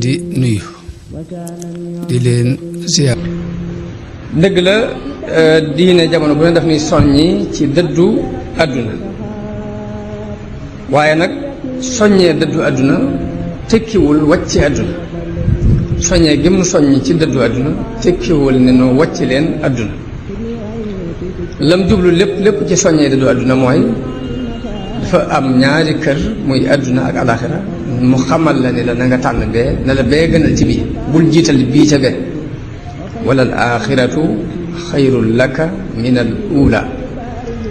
di nuyu di leen ziar. dëgg la diine jamono bu ne daf ñuy soññi ci dëddu àdduna waaye nag soññee dëddu àdduna tekkiwul wàcc àdduna soññee gi mu soññi ci dëddu àdduna tekkiwul ne noo wàcc leen àdduna lam jublu lépp ci soññee dëddu àdduna mooy dafa am ñaari kër muy àdduna ak alaxira mu xamal la ni la na nga tànn bee na la bee gënal ci bii bul jiital bii ca bee wala al axiratu xayrun laka min al ula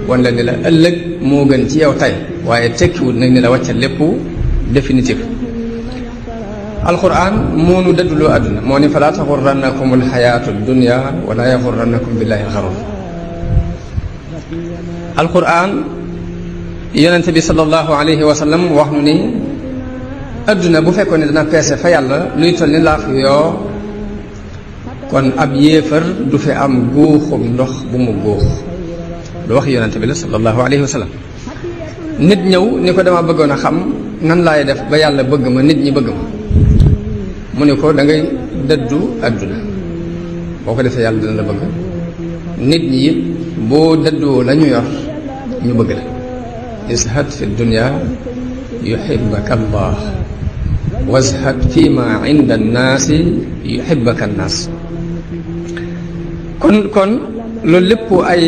wan la ni la ëllëg moo gën ci yow tey waaye tekkiwul nag ni la wàccal lépp définitif alquran moo nu dëdduloo àdduna moo ni falaa taxurrannakum alxayaatu dunia wala yaxurrannakum billahi alxarur alquran yonente bi sallallahu alayhi wa sallam wax nu ni adduna bu fekkoon ne dana peese fa yàlla luy toll ni laaf yoo kon ab yéefar du fi am góoxum ndox bu mu góox lu wax yonente bi la sallallahu alayhi wa sallam nit ñëw ni ko dama bëggoon a xam nan laay def ba yàlla bëgg ma nit ñi bëgg ma mu ne ko da ngay dëddu adduna boo ko defee yàlla dana la bëgg nit ñi it boo dëddoo la ñu yor ñu bëgg la izhad fi dunya yuhibbaka allah wazhad fi ma inda annaasi yuhibbaka annaas kon loolu lépp ay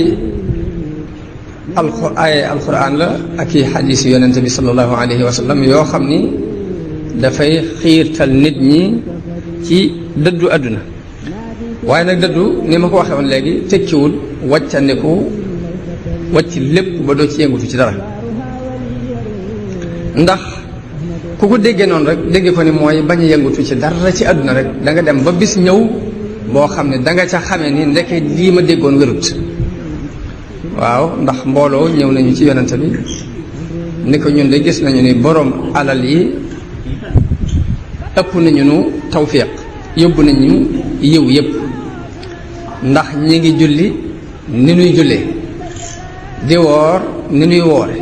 alquran la ak i xadiis yonente bi sallallahu alayhi wa sallam yoo xam ni dafay xiirtal nit ñi ci dëddu àdduna waaye nag dëddu ni ma ko waxee woon léegi tekkiwul wàccandiku wàcc lépp ba doo ci yëngutu ci dara ndax ku ko déggee noonu rek déggee ko ni mooy bañ a yëngutu ci dara ci àdduna rek da nga dem ba bis ñëw boo xam ne da nga ca xamee ni ndeke lii ma déggoon wérut waaw ndax mbooloo ñëw nañu ci yonente bi ni ko ñun de gis nañu ni borom alal yi ëpp nañu nu tawfiq yóbbu nañu yiw yëpp ndax ñi ngi julli ni nuy jullee di woor ni nuy woore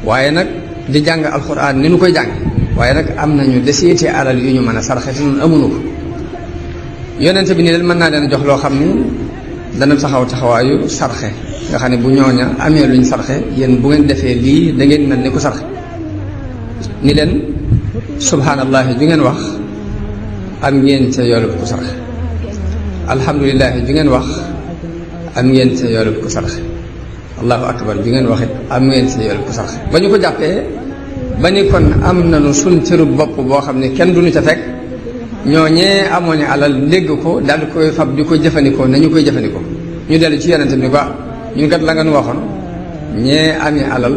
waaye nag di jàng alxuraan ni nu koy jàng waaye nag am nañu desiiti alal yu ñu mën a sarxe te ñun amuñu ko yonente bi ni leen mën naa leen jox loo xam ni dana taxawaayu sarxe nga xam ne bu ñooña amee luñ sarxe yéen bu ngeen defee lii da ngeen mel ni ko sarxe ni leen subhaanallahi ju ngeen wax am ngeen ca yoolub ku sarxe alhamdulilahi ju ngeen wax am ngeen ca yoolub ku sarxe allahu akbar ju ngeen waxit am ngeen ca yoolub ku sarxe ba ñu ko jàppee ba ni kon am nañu suñ cërub bopp boo xam ne kenn duñu ca fekk ñooñee amoon ni alal dégg ko daal di koy fab di ko jëfandikoo nañu koy jëfandikoo ñu dellu ci yonente bi ni ko ñun kat la nga nu waxoon ñee amee alal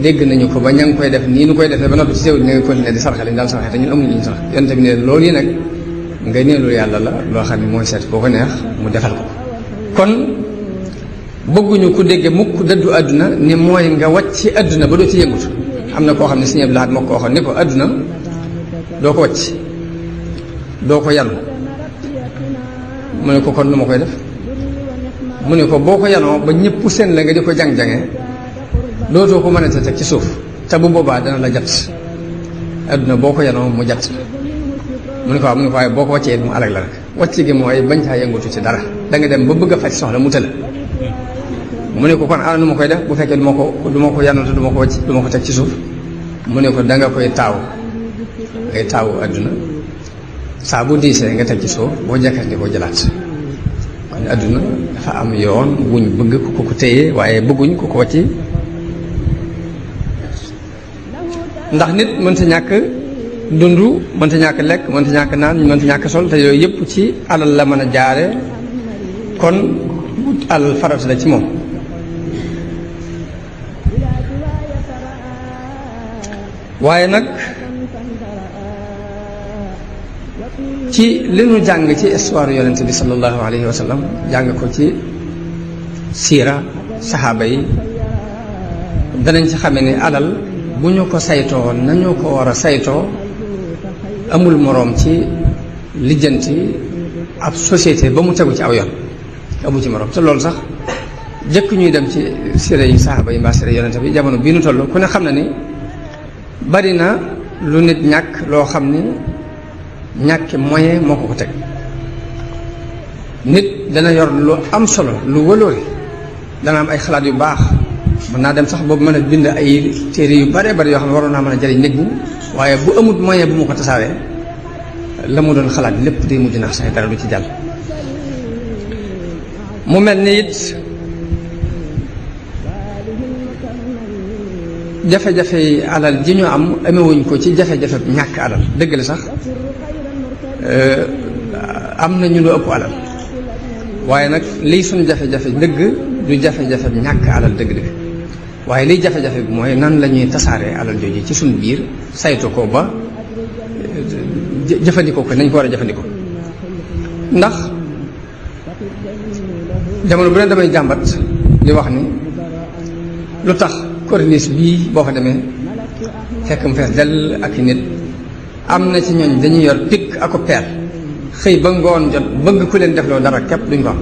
dégg nañu ko ba ña ngi koy def nii nu koy defee ba noppi ci teewul ne nga continuer di sarxe li ñu daal sarxe te ñun amuñu li ñu sarxe yonente bi ne loolu yi nag nga neelu yàlla la loo xam ne mooy seet koo ko neex mu defal ko kon bëgguñu ku dégge mukk dëddu àdduna ni mooy nga wàcc ci àdduna ba doo ci yëngutu am na koo xam ne Sëñ Abdul Ahad moo ko waxoon ni ko àdduna doo ko wàcc doo ko yanu mu ne ko kon nu ma koy def mu ne ko boo ko yanoo ba ñëpp seen la nga di ko jang-jange dootoo ko mën a teg ci suuf te bu boobaa dana la jat adduna boo ko yanoo mu jat mu ne ko waaw mu ne ko waaye boo ko wàccee mu alag la rek wàcc gi mooy bañ caa yëngutu ci dara da nga dem ba bëgg a faj soxla mu tëla mu ne ko kon ana nu ma koy def bu fekkee du ma ko yanu te du ma ko wàcc du ma ko teg ci suuf mu ne ko da nga koy taaw ngay taawu adduna saa bu diisee nga teg ci suuf boo jakkandi koo jëlaat kon adduna dafa am yoon wuñ bëgg ku ko téye waaye bëgguñ ku ko wàcci ndax nit mënta ñàkk dund mënta ñàkk lekk mënta ñàkk naan mënta ñàkk sol te yooyu yëpp ci alal la mën a jaare kon wut alal farata la ci moom waaye nag ci li nu jàng ci histoire yonente bi sallallahu alayhi wa sallam jàng ko ci siira saxaaba yi danañ ci xamee ni alal bu ñu ko saytoo nañu ko war a saytoo amul moroom ci lijjanti ab société ba mu tegu ci aw yoon amu ci moroom te loolu sax jëkk ñuy dem ci siira yi saxaaba yi mbaa siira yonente bi jamono bii nu toll ku ne xam na ni bari na lu nit ñàkk loo xam ni ñàkki moyen moo ko ko teg. nit dana yor lu am solo lu wëloore dana am ay xalaat yu baax mën naa dem sax boobu mën a bind ay téere yu bare bari yoo xam ne waroon naa mën a jëriñ nit ñi waaye bu amut moyen bu mu ko tasaaree la mu doon xalaat lépp day mujj naax sax dara du ci jàll. mu mel ni it jafe-jafe yi alal ji ñu am amewuñ ko ci jafe-jafe ñàkk alal dëgg la sax am na ñu lu ëpp alal waaye nag liy suñ jafe-jafe dëgg du jafe-jafe ñàkk alal dëgg-dëgg waaye liy jafe-jafe bi mooy nan la ñuy tasaaree alal jooju ci suñ biir saytu ko ba jëfandikoo ko nañ ko war a jëfandikoo. ndax jamono bu ne damay jàmbat di wax ni lu tax corniche bii boo fa demee fekk mu fees dell ak i nit am na ci ñooñ dañuy yor pikk ak peel xëy ba ngoon jot bëgg ku leen defloo dara képp duñ ko am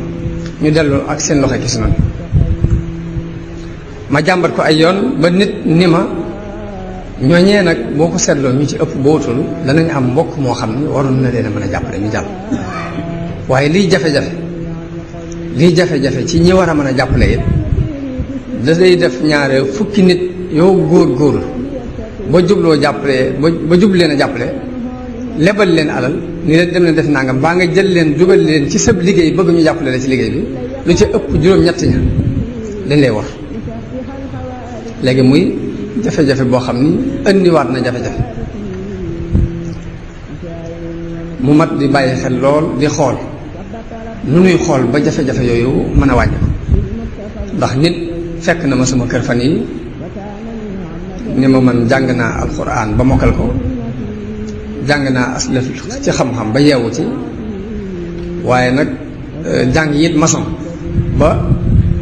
ñu dellu ak seen loxo ki si noonu. ma jàmbat ko ay yoon ba nit ni ma ñooñee nag boo ko seetloo ñu ci ëpp bootul danañ am mbokk moo xam ni waroon na leen a mën a jàppale ñu jàll. waaye liy jafe-jafe ci ñi war a mën a jàppale it da day def ñaare fukki nit yoo góor ba jubloo jàppale ba jublu leen a jàppale lebal leen alal ni leen dem leen def nangam baa nga jël leen dugal leen ci sab liggéey bëgg ñu jàppale la ci liggéey bi lu ci ëpp juróom-ñett ña dañ lay war. léegi muy jafe-jafe boo xam ni indiwaat na jafe-jafe mu mat di bàyyi xel lool di xool nu nuy xool ba jafe-jafe yooyu mën a wàññi ko. ndax nit fekk na ma sama kër fan yi ni ma man jàng naa alxuraan ba mokkal ko jàng naa aslaf ci xam-xam ba yeewu ci waaye nag jàng it maçon ba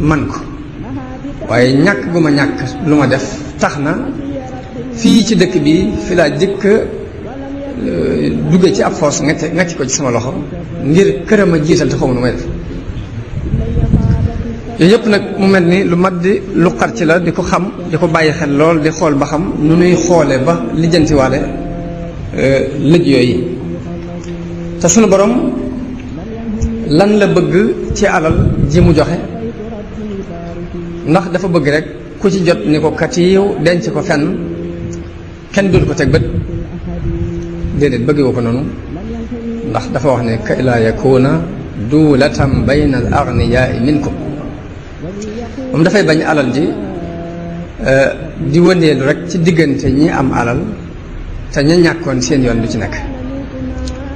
man ko waaye ñàkk gu ma ñàkk lu ma def tax na fii ci dëkk bi fi laa jëkk dugge ci ab force ngacc ko ci sama loxo ngir këram a jiital te xaw nu may def yooyu yëpp nag mu mel ni lu mat di lu xar ci la di ko xam di ko bàyyi xel lool di xool ba xam nu nuy xoole ba lijjantiwaale lëj yooyu. te sunu borom lan la bëgg ci alal ji mu joxe ndax dafa bëgg rek ku ci jot ni ko katiiw denc ko fenn kenn dul ko teg bët déedéet bëggee ko noonu ndax dafa wax ne kay laa yakuuna duulatan bayna al agniyaai minkum moom dafay bañ alal ji di wëndeelu rek ci diggante ñi am alal te ña ñàkkoon seen yoon du ci nekk.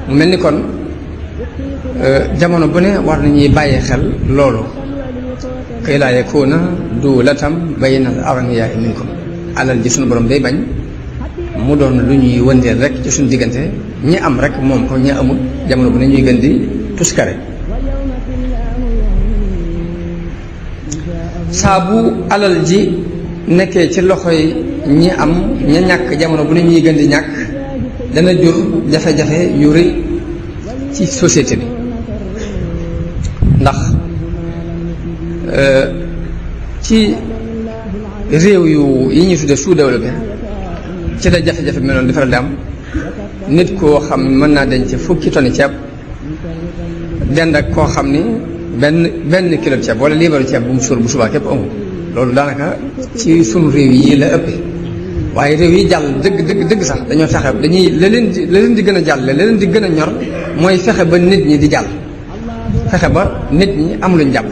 mu mel ni kon jamono bu ne war nañuy bàyyi xel loolu kay laa yakuuna duulatan bayna al agniyaai minkum alal ji suñu borom day bañ mu doon lu ñuy wëndeel rek ci suñu diggante ñi am rek moom ko ñi amul jamono bu ne ñuy gën di tuskare. saa bu alal ji nekkee ci loxoy ñi am ña ñàkk jamono bu ne ñuy gën di ñàkk dana jur jafe-jafe yu rëy ci société bi ndax ci réew yi ñuy tudde sous-développé ci la jafe-jafe bi meloon di faral di am nit koo xam mën naa denc fukki tonni ceeb dend ak koo xam ni benn kilo ceeb wala liibaru ceeb bu mu suur bu subaa képp amul loolu daanaka ci sunu réew yi la ëpp waaye réew yi jàll dëgg sax dañoo fexe dañuy la leen di gën a jàll la leen di gën a ñor mooy fexe ba nit ñi di jàll fexe ba nit ñi am luñ jàpp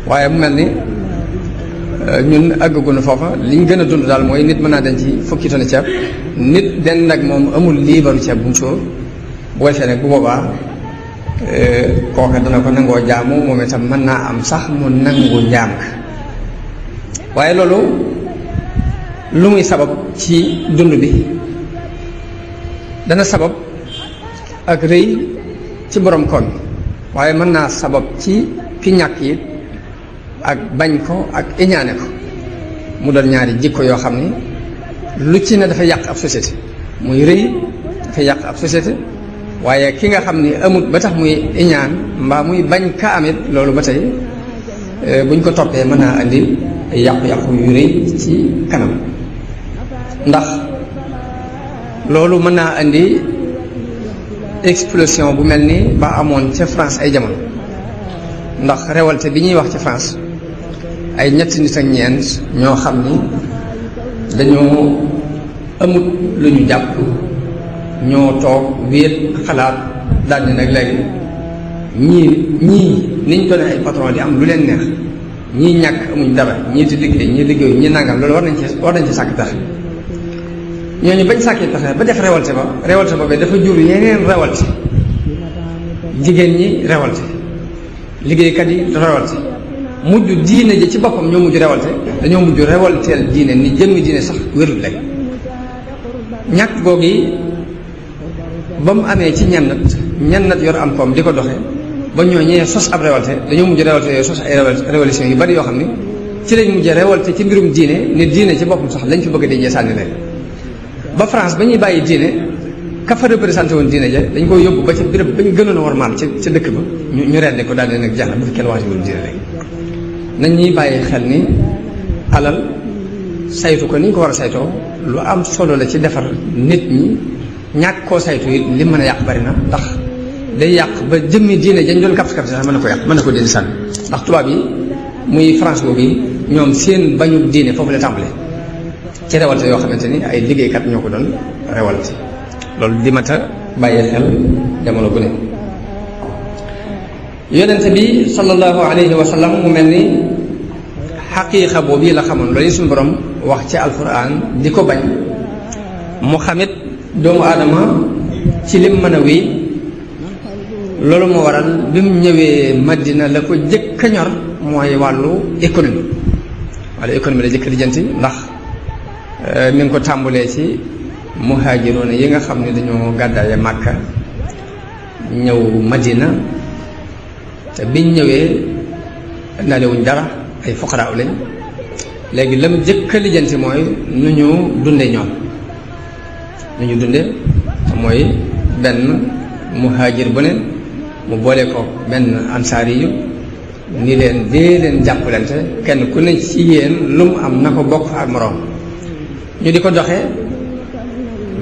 waaye mu mel ni ñun àggaguñu foofa liñ gën a dund daal mooy nit mën naa denc fukki tonni ceeb nit den nag moom amul liibaru ceeb bu mu sóor bu ko defee nag bu boobaa kooka dana ko nangoo jaamu moom itam mën naa am sax mu nangu njaam ka waaye loolu lu muy sabab ci dund bi dana sabab ak rëy ci borom koom waaye mën naa sabab ci ki ñàkk yi ak bañ ko ak iñaane ko mu doon ñaari jikko yoo xam ni lu ci ne dafay yàq ab société muy rëy dafay yàq ab société waaye ki nga xam ni amut ba tax muy iñaan mbaa muy bañ ka amit loolu ba tey buñ ko toppee mën naa andi ay yàqu-yàqu yu rëy ci kanam ndax loolu mën naa indi explosion bu mel ni ba amoon ca France ay jamono ndax révolte bi ñuy wax ci France ay ñetti nit ak ñeent ñoo xam ni dañoo amut lu ñu jàpp ñoo toog wéet xalaat daal di nag léegi ñii niñ ko ne ay patron di am lu leen neex ñii ñàkk amuñ dara ñii di liggéey ñii liggéeyu ñii nangam loolu war nañ ci sàkk pexe ñooñu bañ sàkkee pexe ba def révolte ba dafa jur yeneen révolte jigéen ñi révolte liggéeykat yi révolte mujj diine ji ci boppam ñoo mujj révolte dañoo mujj révolteel diine ni jëmmi diine sax wérul léegi ñàkk googi ba mu amee ci ñennat yor am koom di ko doxe ba ñoo ñee sos ab révolte dañoo mujj révolte yooyu sos ay révolution yu bari yoo xam ne ci lañ mujj révolte ci mbirum diine ni diine ci boppam sax lañ fi bëgg dañee sànni leen ba France ba ñuy bàyyi diine ka fa représenté woon diine ja dañ koy yóbbu ba ca béréb ba ñu gënoon a warmaal ca dëkk ba ñu rendi ko daal di nag jàll bu fi kenn wax ci mbirum diine léegi nañ ñuy bàyyi xel ni alal saytu ko ni ñu ko war a saytoo lu am solo la ci defar nit ñi ñàkk koo saytu it li mën a yàq bari na ndax day yàq ba jëmmi diine jañ doon kapsi kapsi sax mën na ko yàq mën na ko dindi sànni ndax tubaab yi muy France boobu yi ñoom seen bañu diine foofu la tàmbale ci révolte yoo xamante ni ay liggéeykat ñoo ko doon révolte loolu di mat a bàyyi xel jamono bu ne yonente bi sallallahu alayhi wa sallam mu mel ni xaqiiqa boobu yi la xamoon loolu suñu borom wax ci alquran di ko bañ mu xamit doomu aadama ci lim mën a wéy loolu moo waral bi mu ñëwee Madina la ko jëkk a ñor mooy wàllu économie la jëkk lijjanti ndax mi ngi ko tàmbulee ci muhaajiroona yi nga xam ne dañoo gàddaaye Màkka ñëw Madina te biñ ñëwee naalewuñ dara ay fuqaraaw lañ léegi lam jëkk a lijjanti mooy nu ñu dunde ñoom nu ñu dunde mooy benn muhaajir bu ne mu boole ko benn ansaari yu ni leen dee leen jàppalante kenn ku ne ci yéen lu mu am na ko bokk ak moroom ñu di ko doxee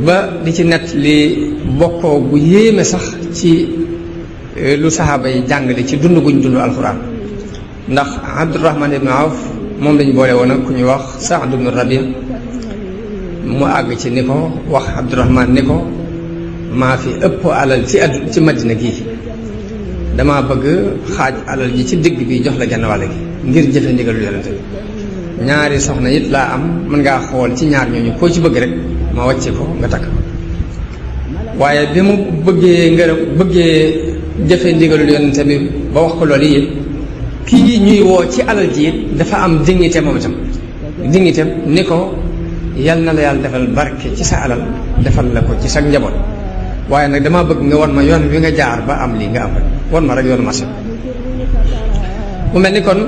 ba di ci nett li bokkoo bu yéeme sax ci lu saxaaba yi jàngale ci dund guñ dund alxuraan ndax Abdurahman ibnu Awf moom lañu boole woon ak ku ñuy wax Saad ibnu Rabi mu àgg ci ni ko wax Abdurahman ni ko maa fi ëpp alal ci Madina gii dama bëgg xaaj alal ji ci digg bi jox la genn wàll gi ngir jëfe ndigalu yonente bi ñaari soxna it laa am mën ngaa xool ci ñaar ñooñu koo ci bëgg rek ma wàcce ko nga takk waaye bi mu bëggee jëfe ndigalu yonente bi ba wax ko loolu it kii ñuy woo ci alal ji it dafa am dignité moom itam dignité ni ko yal na la yàlla defal barke ci sa alal defal la ko ci sa njaboot waaye nag damaa bëgg nga wan ma yoon wi nga jaar ba am lii nga am rek wan ma rek yoonu marché mu mel ni kon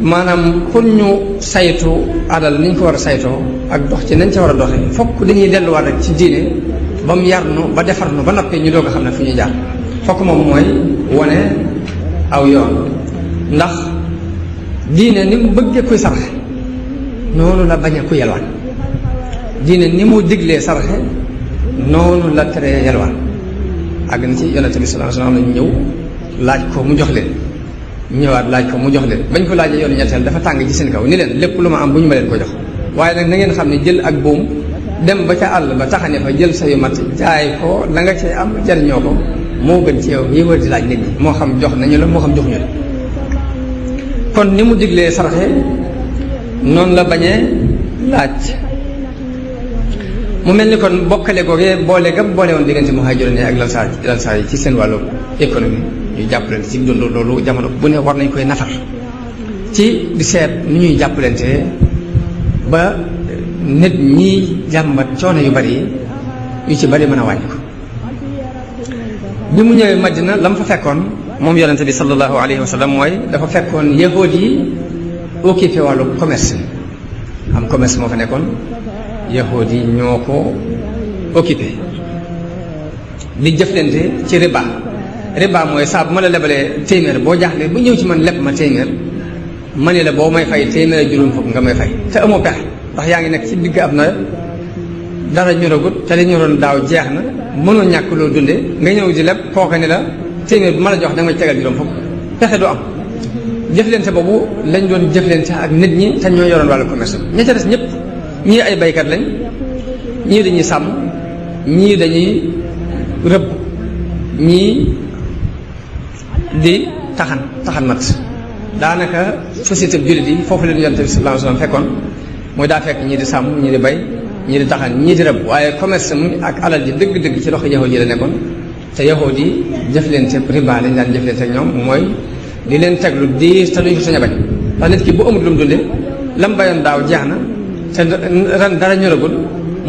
maanaam pour ñu saytu alal niñ ko war a saytoo ak dox ci nañ ca war a doxee fokk dañuy delluwaat rek ci diine ba mu yar nu ba defar nu ba noppee ñu doog a xam ne fu ñuy jaar fokk moom mooy wane aw yoon ndax diine ni mu bëggee kuy saraxe noonu la bañ a ku yelwaan diine ni mu diglee saraxe noonu la tere yelwaan àgg na ci yonente bi sallallahu alayhi wasallam lañu ñëw laaj ko mu jox leen ñëwaat laaj ko mu jox leen bañ ko laajee yoonu ñetteel dafa tàng ci seen kaw ni leen lépp lu ma am bu ñu ma leen ko jox waaye nag na ngeen xam ne jël ak buum dem ba ca àll ba taxane fa jël sa yu mat jaay ko la nga cay am jariñoo ko moo gën ci yow yi wër di laaj nit ñi moo xam jox nañu la moo xam joxuñu la kon ni mu diglee saraxe noonu la bañee laaj mu mel ni kon bokkale googee boole gam boole woon diggante muhaajiroon ak lansaar yi ci seen wàllu économie ñu jàppalante ci dund loolu jamono bu ne war nañ koy nafar ci di seet nu ñuy jàppalante ba nit ñi jàmbat coono yu bari yu ci bari mën a wàññi ko bi mu ñëwee Madina la mu fa fekkoon moom yonente bi sallallahu alayhi wa sallam mooy dafa fekkoon yahuud yi occupé wàllu commerce am commerce moo fa nekkoon yahuud yi ñoo ko occupé di jëflante ci riba mooy saa bu ma la lebalee téeméer boo jaaxlee bu ñëw ci man leb ma téeméer ma ne la boo may fay téeméer juróom fukk nga may fay te amoo pexe ndax yaa ngi nekk ci digg ab nawet dara ñoragut te li ñoroon daaw jeex na mënoo ñàkk loo dunde nga ñëw di leb kooka ni la téeméer bu ma la jox da nga may tegal juróom fukk pexe du am. jëflante boobu lañ doon jëflante ak nit ñi te ñoo yoroon wàllu commerce ña ca des ñëpp ñii ay baykat lañ ñii dañuy sàmm ñii dañuy rëbb ñii di taxan mat daanaka société bi jullit yi foofu leen yonent bi sallallahu alayhi wasallam fekkoon mooy daa fekk ñii di sàmm ñii di bay ñii di taxan ñii di rëbb waaye commerce mu ak alal ji dëgg-dëgg ci loxo yahuud yi la nekkoon te yahuud yi jëflante riba lañ daan jëflante ak ñoom mooy di leen teg lu diis te duñ ko sañ a bañ ndax nit ki bu amul lu mu dunde lam bayoon daaw jeex na te ren dara ñoragul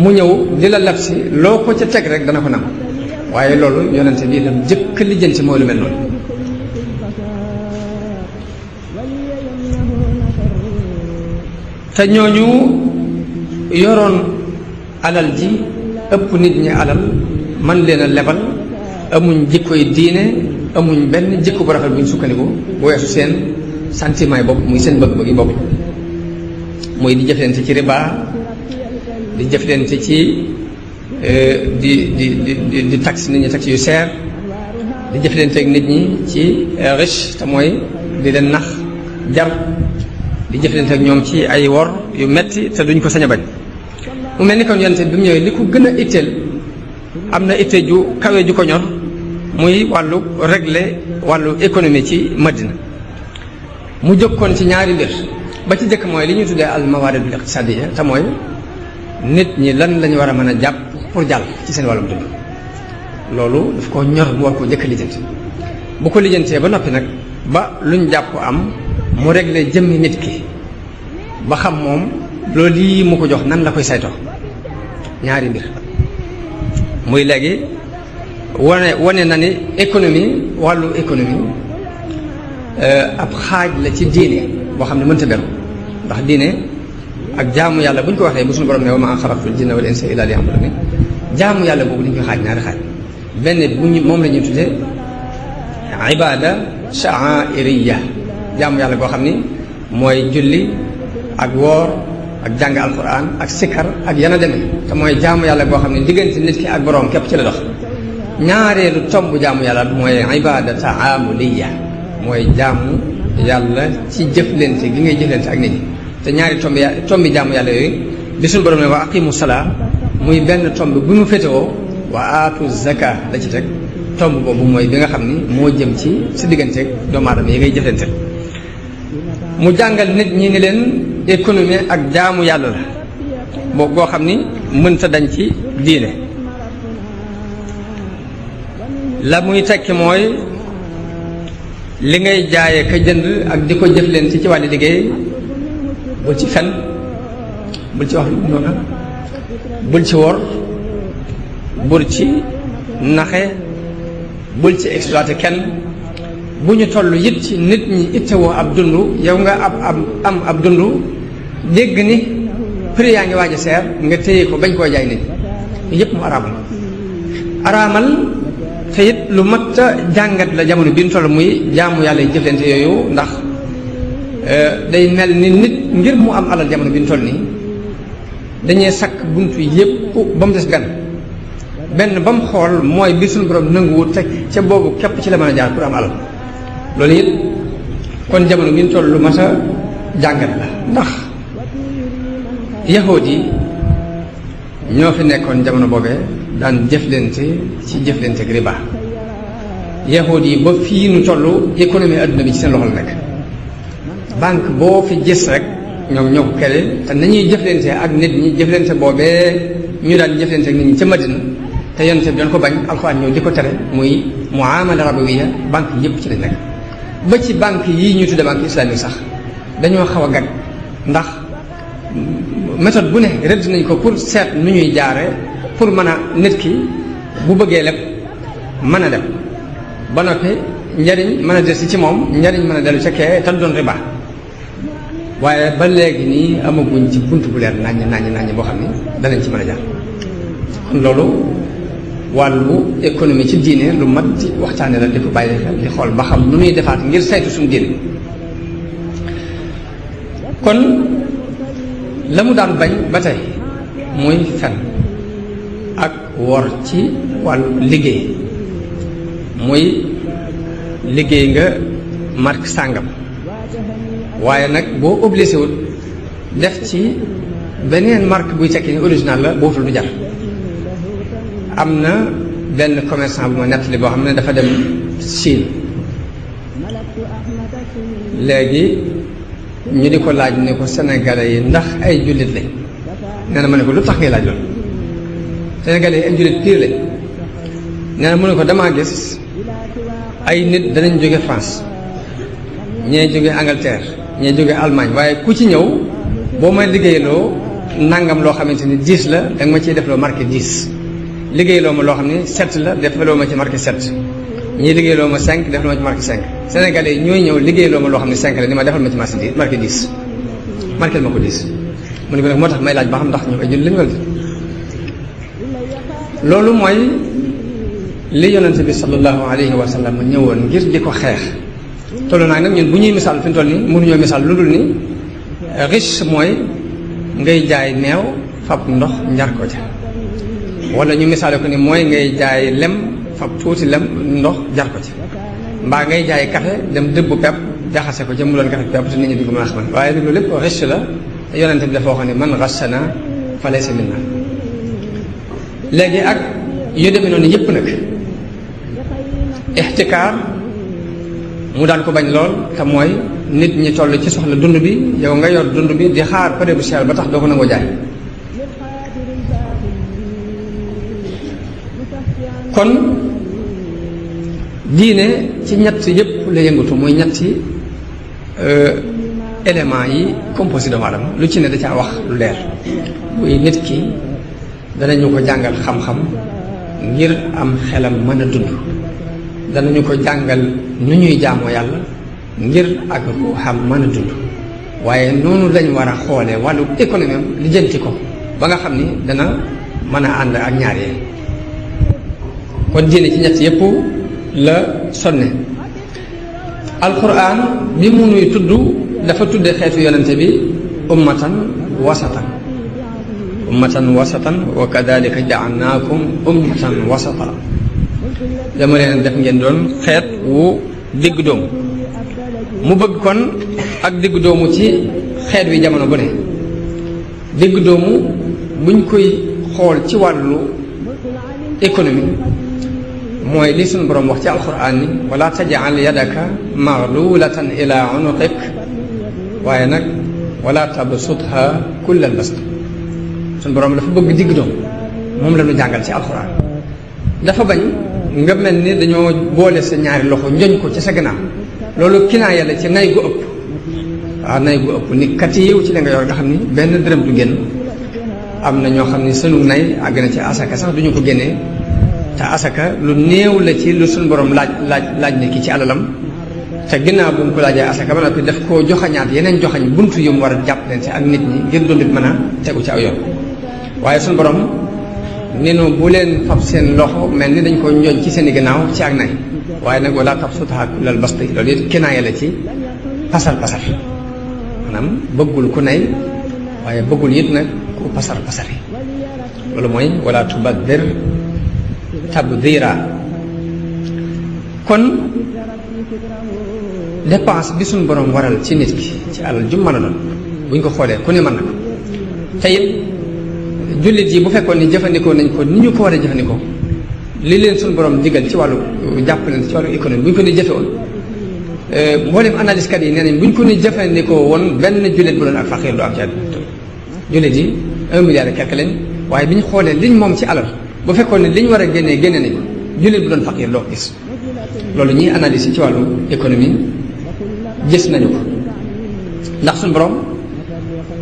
mu ñëw di la lab si loo ko ca teg rek dana ko nam waaye loolu yonente bi dam jëkk lijjanti mooy lu mel noonu te ñooñu yoroon alal ji ëpp nit ñi alal man leen a lebal amuñ jikkoy diine amuñ benn jikko bu rafet bu ñu sukkandiku bu weesu seen sentiment yi bopp muy seen bëgg-bëgg yi bopp muy di jëflante ci riba di jëflante ci di taxe nit ñi taxe yu seer di jëflante ak nit ñi ci riche te mooy di leen nax jar di jëflante ak ñoom ci ay wor yu metti te duñ ko sañ a bañ mu mel ni kon yonte bi mu ñëwee li ko gën a itteel am na itte ju kawe ju ko ñor muy wàllu régler wàllu économie ci Madina mu jokkoon ci ñaari mbir ba ci jëkk mooy li ñuy tuddee al mawaridul iqtisadiyya te mooy nit ñi lan lañu war a mën a jàpp pour jàll ci seen wàllum dund loolu daf ko ñor mu war ko jëkk lijjanti bu ko lijjantee ba noppi nag ba luñ jàpp am mu régler jëmmi nit ki ba xam moom loolu lii mu ko jox nan la koy saytoo ñaari mbir muy léegi wane na ni économie wàllu économie ab xaaj la ci diine boo xam ne mënta beru ndax diine ak jaamu yàlla bu ñu ko waxee bu suñu borom ne wa maa xalaqtul jinna wal insa illa liya'budun jaamu yàlla boobu dañu koy xaaj ñaari xaaj benn bu ñu moom la ñuy tuddee ibada sha'airiyya jaamu yàlla goo xam ni mooy julli ak woor ak jàng alquran ak sikkar ak yana demee te mooy jaamu yàlla goo xam ne diggante nit ki ak boroom képp ci la dox ñaareelu tomb jaamu yàlla mooy ibada ta'amuliyya mooy jaamu yàlla ci jëflante gi ngay jëflante ak nit ñi te ñaari tombi jaamu yàlla yooyu bi suñu borom ne wa aqimu salaa muy benn tomb bu mu féetewoo wa aatu zaka la ci teg tomb boobu mooy bi nga xam ni moo jëm ci sa digganteeg doomu aadama yi ngay jëflante mu jàngal nit ñi ni leen économie ak jaamu yàlla la boo goo xam ni mënta dañ ci diine la muy tekki mooy li ngay jaaye ka jënd ak di ko jëflante ci wàllu liggéey bul ci fen bul ci wax lu noona bul ci wor bul ci naxe bul ci exploité kenn bu ñu toll it ci nit ñi ittewoo ab dund yow nga am ab dund dégg ni prix yaa ngi waaj a seer nga téye ko bañ koo jaay nit yépp mu araamal te it lu mat a jàngat la jamono bi ñu toll muy jaamu yàlla yi jëflante yooyu ndax day mel ni nit ngir mu am alal jamono bi ñu toll nii dañuy sakk buntu yépp ba mu des benn ba mu xool mooy bi suñu borom nanguwut te ca boobu képp ci la mën a jaar pour am alal loolu it kon jamono bi ñu toll lu mat a jàngat la ndax yahood yi ñoo fi nekkoon jamono boobee daan jëflante ci jëflante ak riba yahood yi ba fii nu toll économie adduna bi ci seen loxo la nekk banque boo fi gis rek ñoom ñoo ko kele te nañuy jëflante ak nit ñi jëflante boobee ñu daan jëflante ak nit ñi ca Madina te yonent bi doon ko bañ alxuraan ñëw di ko tere muy muamala rabawiya banque yépp ci lañ nekk ba ci banque yii ñu tudde banque islamique sax dañoo xaw a gag ndax méthode bu ne rëdd nañ ko pour seet nu ñuy jaare pour mën a nit ki bu bëggee lépp mën a dem ba noppi njariñ mën a des ci moom njariñ mën a dellu ca kee te doon riba waaye ba léegi nii amaguñ ci bunt bu leer naññ boo xam ne danañ ci mën a jaar kon loolu wàllu économie ci diine lu mat di waxtaane la di ko bàyyi xel di xool ba xam nu ñuy defaat ngir saytu suñu diine kon la mu daan bañ ba tey muy fen wor ci wàllu liggéey muy liggéey nga marque sàngam waaye nag boo obligé wut def ci beneen marque buy tekki ni original la bootul du jar. am na benn commerçant bu ma nettali boo xam ne dafa dem Chine léegi ñu di ko laaj ne ko sénégalais yi ndax ay jullit lañ nee na ma ne ko lu tax ngay laaj loolu sénégalais yi ay jullit pire lañ nee na mu ne ko damaa gis ay nit danañ jóge France ñee jóge Angleterre ñee jóge Allemagne waaye ku ci ñëw boo may liggéeyloo nangam loo xamante ni 10 la da nga ma ciy def loo marqué 10 liggéeyloo ma loo xam ne 7 la def loo ma ci marqué 7 ñii liggéeyloo ma 5 def loo ma ci marqué 5 sénégalais yi ñooy ñëw liggéeyloo ma loo xam ne 5 la ni ma defal ma ci marqué 10 marqué ma ko 10 mu ne ko nag moo tax may laaj ba xam ndax ñu ay jullit lañu wala loolu mooy li yonente bi sallallahu alayhi wa sallam ñëwoon ngir di ko xeex tollu naa nag ñun bu ñuy misaal fi mu toll nii mënuñoo misaal lu dul ni riche mooy ngay jaay meew fab ndox njar ko ca wala ñu misaale ko ni mooy ngay jaay lem fab tuuti lem ndox jar ko ci mbaa ngay jaay café dem dëbbu pepp jaxase ko ca mu doon café pepp te nit ñi di ko mën a xamal waaye loolu lépp riche la yonente bi dafa waxoon ne man ghashana fa laysa minna léegi ak yu demee noonu yëpp nag ixtikaar mu daan ko bañ lool te mooy nit ñi toll ci soxla dund bi yow nga yor dund bi di xaar période bu cher ba tax doo ko nangoo jaay kon diine ci ñett yëpp la yëngatu muy ñetti éléments yi composé doomu aadama lu ci ne da caa wax lu leer muy nit ki danañu ko jàngal xam-xam ngir am xelam mën a dund danañu ko jàngal nu ñuy jaamoo yàlla ngir ak ruuxam mën a dund waaye noonu lañ war a xoolee wàllu économie am lijjanti ko ba nga xam ni dana mën a ànd ak ñaar yee kon diine ci ñett yépp la sonne alquran bi mu nuy tudd dafa tudde xeetu yonente bi ummatan wasatan wa kadalika ja'alnakum ummatan wasata dama leen def ngeen doon xeet wu digg doomu mu bëgg kon ak digg doomu ci xeet wi jamono bu ne digg doomu buñ koy xool ci wàllu économie mooy li suñu borom wax ci alquran ni wala taj'al yadaka maghlulatan ila unuqik waaye nag wala tabsutha kullal bast suñu borom dafa bëgg digg doom moom la ñu jàngal ci alquran dafa bañ nga mel ni dañoo boole sa ñaari loxo njoñ ko ci sa gannaaw loolu kinaaya la ci nay gu ëpp waaw nay gu ëpp ni katiiw ci li nga yor nga xam ni benn dërëm du génn am na ñoo xam ni sunu nay àgg na ci asaka sax duñu ko génnee te asaka lu néew la ci lu suñu borom laaj ne ki ci alalam te ginnaaw bu mu ko laajee asaka ba noppi daf koo joxañaat yeneen joxañ buntu yu mu war a jàpp leen ci ak nit ñi ngir dund mën a tegu ci aw yoon waaye suñu borom ni nu bu leen fab seen loxo mel ni dañ ko njoñ ci seen i gannaaw ci ak nay waaye nag wala tabsutha kullal basti loolu it kinaaya la ci pasar maanaam bëggul ku nay waaye bëggul it nag ku pasari loolu mooy wala tubaddir tabdira kon dépense bi suñ borom waral ci nit ki ci alal ju mën a doon buñ ko xoolee ku ne mën na ko te it jullit yi bu fekkoon ni jëfandikoo nañ ko ni ñu ko war a jëfandikoo li leen suñ borom digal ci wàllu jàppale ci wàllu économie bu ñu ko ni jëfe woon mboolem analyse kat yi nee nañ bu ñu ko ni jëfandikoo woon benn jullit bu doon ak faqiir du am ci àdduna jullit yi 1 milliard et quelque lañ waaye bi ñu xoolee liñ moom ci alal bu fekkoon ne li ñu war a génnee génne nañ jullit bu doon faqiir doo gis loolu ñuy analyse yi ci wàllu économie gis nañu ko ndax suñu borom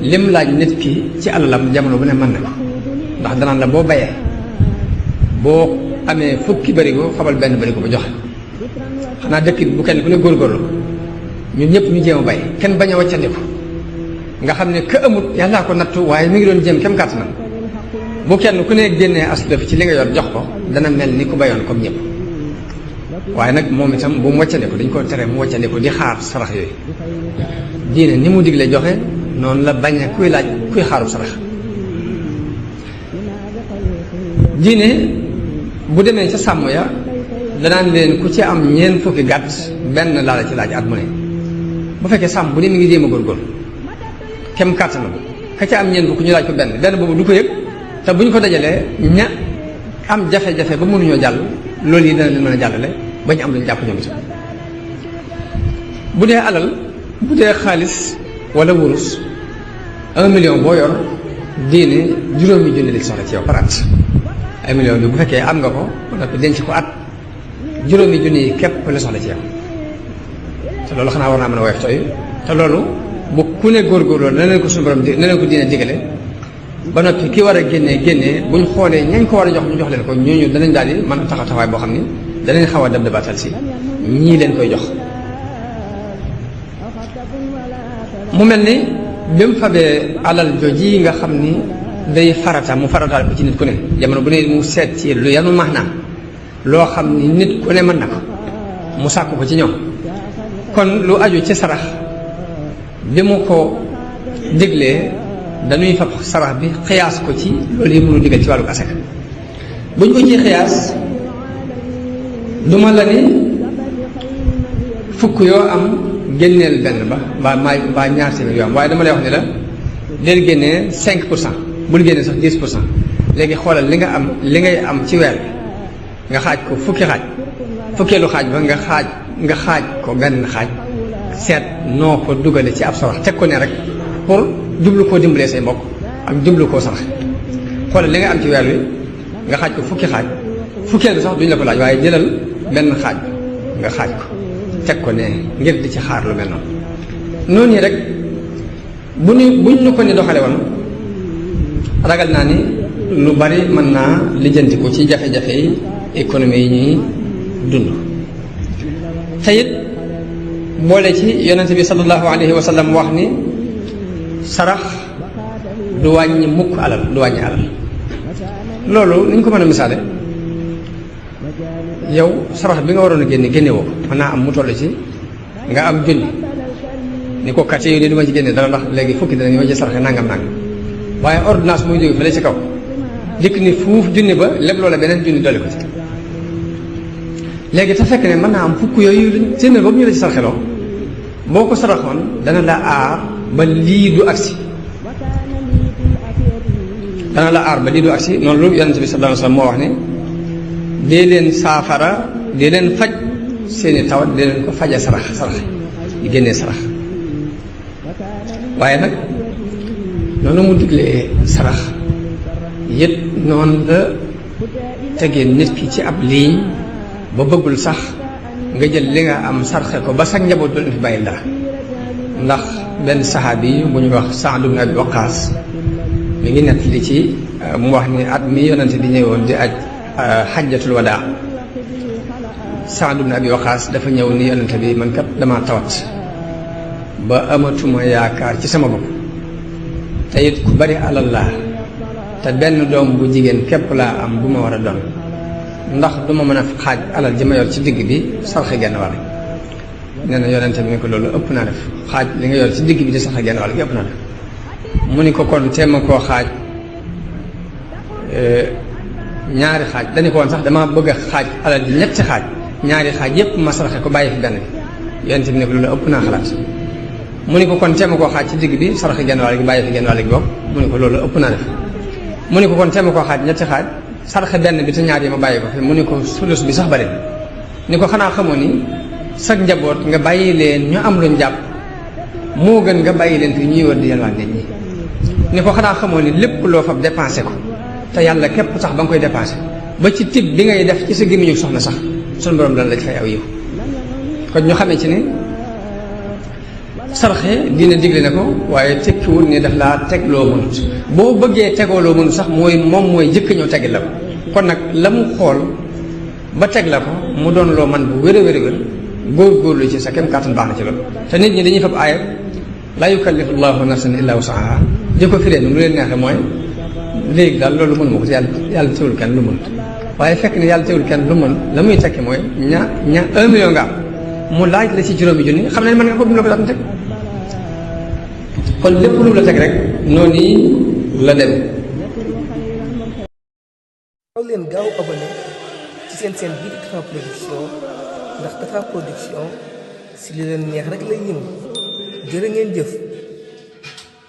lim laaj nit ki ci alalam jamono bu ne mën na ko ndax danaan la boo bayee boo amee fukki barigo xabal benn barigo ba joxe xanaa dëkk bu kenn ku ne góorgóorlu ñun ñëpp ñu jéem a bay kenn bañ a wàccandiku nga xam ne ka amut yàllaa ko nattu waaye mi ngi doon jéem kem kàttanam bu kenn ku ne génnee aslëf ci li nga yor jox ko dana mel ni ku bayoon comme ñëpp waaye nag moom itam bu mu wàccandiku dañ ko tere mu wàccandiku di xaar sarax yooyu diine ni mu digle joxe noonu la bañ a kuy laaj kuy xaaru sarax diine bu demee ca sàmm ya danaan leen ku ci am ñeent fukki gàtt benn laa la ci laaj at mu ne bu fekkee sàmm bu ne mi ngi jéem a góorgóorlu kem kàttanam ka ca am ñeent fukki ñu laaj ko benn boobu du ko yëg te bu ñu ko dajalee ña am jafe-jafe ba mënuñoo jàll loolu yi dana leen mën a jàllale ba ñu am luñu jàpp ñoom itam bu dee alal bu dee xaalis wala wurus 1 million boo yor diine juróomi junni li soxla ci yow par at 1 million bi bu fekkee am nga ko ba noppi denc ko at juróomi junni yi képp la soxla ci yow te loolu xanaa war naa mën a woyof tooy te loolu bu ku ne góorgóorloo na leen ko suñu borom na leen ko diine digale ba noppi ki war a génnee buñ xoolee ñañ ko war a jox ñu jox leen ko ñooñu danañ daal di mën a taxaw taxawaay boo xam ni danañ xaw a dab-dabaatal si ñii leen koy jox mu mel ni bi mu fabee alal jooji nga xam ni day farata mu farataal ko ci nit ku ne jamono bu ne mu seet ci lu yanu max naa loo xam ni nit ku ne mën na ko mu sàkku ko ci ñoom kon lu aju ci sarax bi mu ko diglee dañuy fab sarax bi xiyaas ko ci loolu yi mënu digal ci wàllu asaka buñ ko ci xiyaas duma la ni fukk yoo am génneel benn ba mbaa ñaar téeméer yoo am waaye dama lay wax ni la del génnee 5% bul génnee sax 10% léegi xoolal li ngay am ci weer bi nga xaaj ko fukkeelu xaaj ba nga xaaj ko benn xaaj seet noo ko dugale ci ab sarax teg ko ne rek pour jublu koo dimbalee say mbokk ak jublu koo sarax xoolal li nga am ci weer wi nga xaaj ko fukki xaaj fukkeelu sax duñ la ko laaj waaye jëlal benn xaaj nga xaaj ko teg ko ne ngir di ci xaar lu mel noonu noonu rek buñ ñu ko ni doxale woon ragal naa ni lu bari mën naa lijjantiku ci jafe-jafe yi économie yi ñuy dund te it boole ci yonente bi sallallahu alayhi wa sallam wax ni sarax du wàññi mukk alal du wàññi alal loolu ni ñu ko mën a misaale yow sarax bi nga waroon a génne woo ko mën naa am mu toll ci nga am junni ni ko quartier yi de du ma ci génne dara ndax léegi fukki dana ñu ma ci saraxe nangam waaye ordonnance muy jóge fële ci kaw dikk ni fuuf junni ba lépp loola beneen junni dolli ko ci léegi te fekk ne mën naa am fukk yooyu téeméer boobu ñu la ci sarxeloo boo ko saraxoon dana la aar ba lii du agsi noonu lu yonent bi sallallahu alayhi wasallam moo wax ne dee leen saafara dee leen faj seeni tawat dee leen ko faja sarax di génnee sarax waaye nag noonu mu diglee sarax yët noonu la tegee nit ki ci ab ligne ba bëggul sax nga jël li nga am sarxe ko ba sax njaboot du leen fi bàyyi dara ndax benn saxaabi yi bu ñu wax Saad ibn Abi Waqaas mi ngi nett li ci mu wax ni at mi yonente bi ñëwoon di aj xajjatul wadaa Saad ibn Abi Waqaas dafa ñëw ni yonente bi man kat dama tawat ba amatuma yaakaar ci sama bopp te it ku bari alal laa te benn doom bu jigéen képp laa am bu ma war a doon ndax du ma mën a xaaj alal ji ma yor ci digg bi sarxe genn wàll nee na yonente bi ne ko loolu ëpp naa def xaaj li nga yor ci digg bi di sarxe genn wàll gi ëpp naa def mu ni ko kon teema koo xaaj ñaari xaaj dañu ko woon sax dama bëgg a xaaj alal ji ñetti xaaj ñaari xaaj yépp ma sarxe ko bàyyi fi benn bi yonente bi ne ko loolu ëpp naa xalaat mu ni ko kon teema koo xaaj ci digg bi sarxe genn wàll gi bàyyi fi genn wàll gi bokk mu ni ko loolu ëpp naa def mu ni ko kon teema koo xaaj ñetti xaaj sarxe benn bi te ñaar yi ma bàyyi ko fi mu ni ko sulus bi sax bari ni ko xanaa xamoo ni sag njaboot nga bàyyi leen ñu am luñ jàpp moo gën nga bàyyi leen fi ñuy wër di yalwaan nit ñi ni ko xanaa xamoo ni lépp loo fab dépensé ko te yàlla képp sax ba nga koy dépensé ba ci tib bi ngay def ci sa gémmiñu soxna sax suñu borom dana la ci fay aw yiw kon ñu xamee ci ne sarxe dina digle na ko waaye tekkiwul ni daf laa teg loo mënut boo bëggee tegoo loo mënut sax mooy jëkk ñëw tegil la ko kon nag la mu xool ba teg la ko mu doon loo man bu wér a wér góorgóorlu ci sa kem kàttan baax na ci loolu te nit ñi dañuy fab aaya laa yukallifu llahu nafsan illa wusaha di ko firee nu mu leen neexee mooy léegi daal loolu mën ma ko te yàlla teewul kenn lu mën waaye fekk ne yàlla teewul kenn lu mën la muy tekki mooy 1 million nga am mu laaj la ci juróomi junni xam ne mën nga ko dum la ko daan teg kon lépp lu la teg rek noonu la dem leen gaaw abonné ci seen bii di Tapha Production ndax Tapha Production si li leen neex rek lay yëngu jërë ngeen jëf.